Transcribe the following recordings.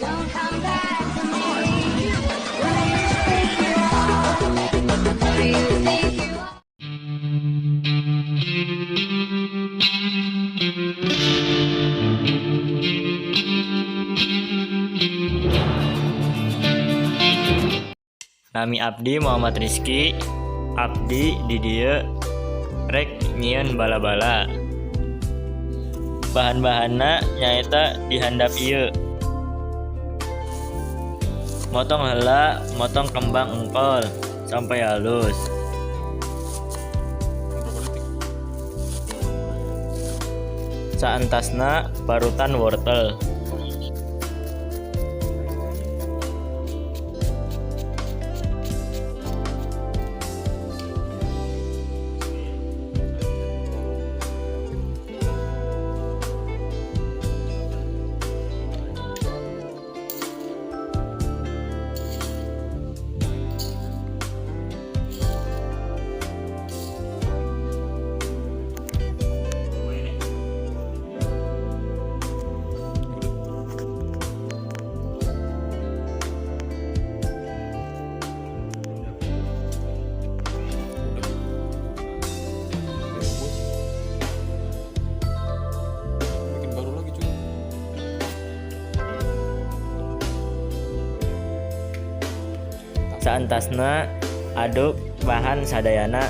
Don't come back to me. When you think you are, when you think you are. Nami abdi Muhammad Rizky. Abdi di dieu rek nyieun bala-bala. Bahan-bahanna nyaeta di handap ieu. Motong heula, motong kembang engkol sampai halus. Saentasna parutan wortel. Saentasna aduk bahan sadayana.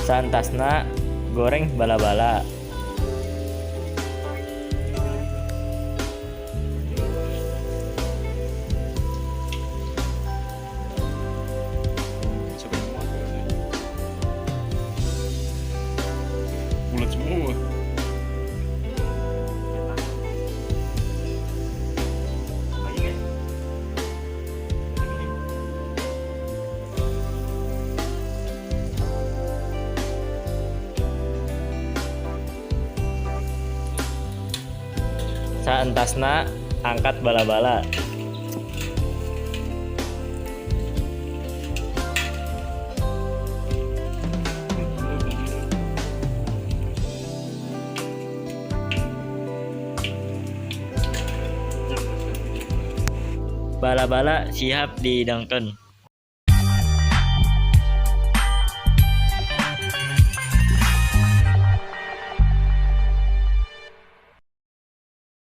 Saentasna goreng bala-bala. Bulat semua. Saentasna angkat bala-bala. Bala-bala siap dihidangkeun.